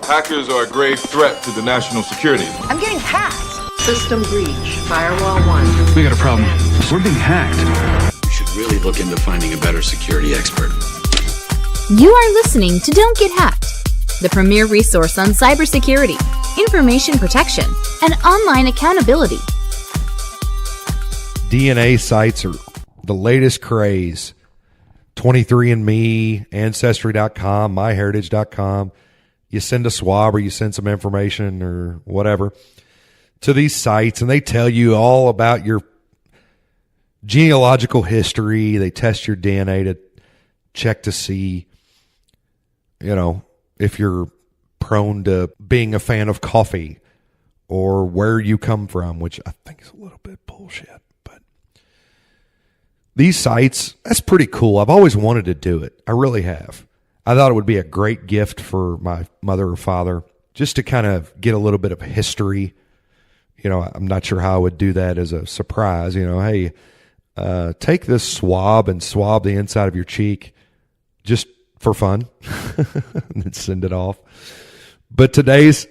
Hackers are a grave threat to the national security. I'm getting hacked. System breach. Firewall 1. We got a problem. We're being hacked. We should really look into finding a better security expert. You are listening to Don't Get Hacked, the premier resource on cybersecurity, information protection, and online accountability. DNA sites are the latest craze. 23andMe, Ancestry.com, MyHeritage.com. You send a swab or you send some information or whatever to these sites, and they tell you all about your genealogical history. They test your DNA to check to see, if you're prone to being a fan of coffee or where you come from, which I think is a little bit bullshit. But these sites, that's pretty cool. I've always wanted to do it. I really have. I thought it would be a great gift for my mother or father just to kind of get a little bit of history. I'm not sure how I would do that as a surprise. Hey, take this swab and swab the inside of your cheek just for fun and then send it off. But today's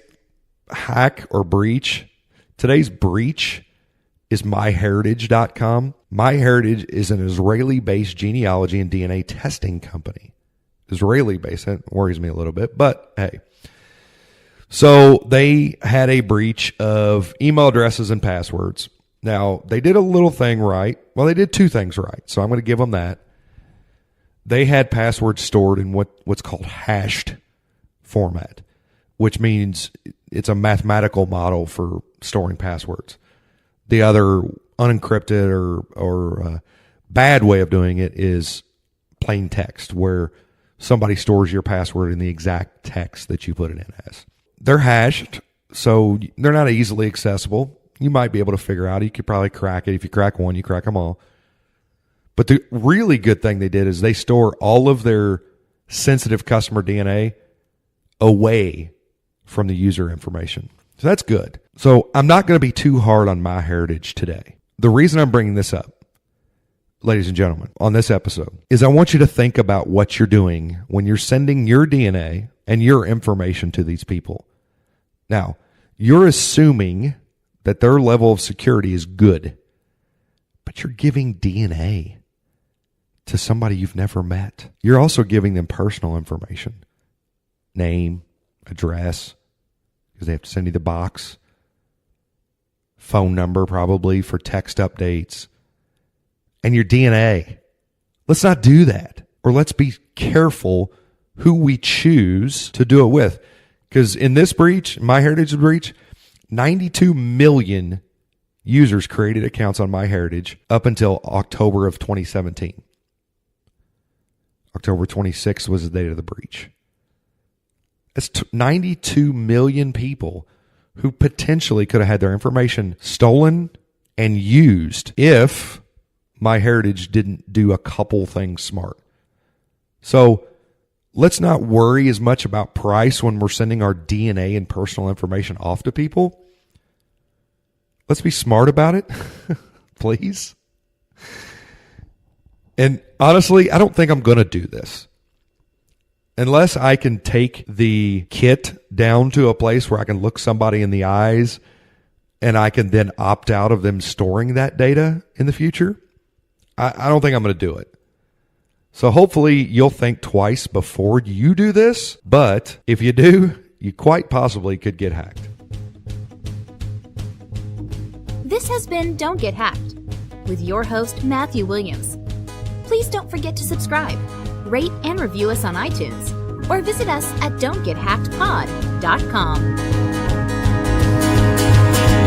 hack or breach, today's breach is MyHeritage.com. MyHeritage is an Israeli-based genealogy and DNA testing company. Israeli-based, that worries me a little bit, but hey. So they had a breach of email addresses and passwords. Now, they did a little thing right. Well, they did two things right, so I'm going to give them that. They had passwords stored in what's called hashed format, which means it's a mathematical model for storing passwords. The other unencrypted or bad way of doing it is plain text, where somebody stores your password in the exact text that you put it in as. They're hashed, so they're not easily accessible. You might be able to figure out. You could probably crack it. If you crack one, you crack them all. But the really good thing they did is they store all of their sensitive customer DNA away from the user information. So that's good. So I'm not going to be too hard on MyHeritage today. The reason I'm bringing this up, ladies and gentlemen, on this episode is I want you to think about what you're doing when you're sending your DNA and your information to these people. Now, you're assuming that their level of security is good, but you're giving DNA to somebody you've never met. You're also giving them personal information, name, address, because they have to send you the box, phone number probably for text updates, and your DNA. Let's not do that. Or let's be careful who we choose to do it with. Because in this breach, MyHeritage breach, 92 million users created accounts on MyHeritage up until October of 2017. October 26th was the date of the breach. That's 92 million people who potentially could have had their information stolen and used if MyHeritage didn't do a couple things smart. So let's not worry as much about price when we're sending our DNA and personal information off to people. Let's be smart about it, please. And honestly, I don't think I'm going to do this. Unless I can take the kit down to a place where I can look somebody in the eyes and I can then opt out of them storing that data in the future, I don't think I'm going to do it. So hopefully you'll think twice before you do this, but if you do, you quite possibly could get hacked. This has been Don't Get Hacked with your host, Matthew Williams. Please don't forget to subscribe, rate, and review us on iTunes, or visit us at don'tgethackedpod.com.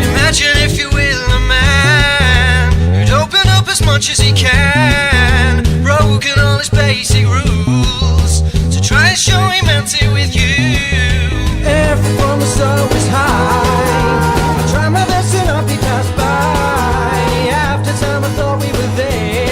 Imagine, if you will, a man who'd open up as much as he can, broken all his basic rules to try and show humanity with you. Everyone was always high. I tried my best to not be passed by. After time I thought we were there.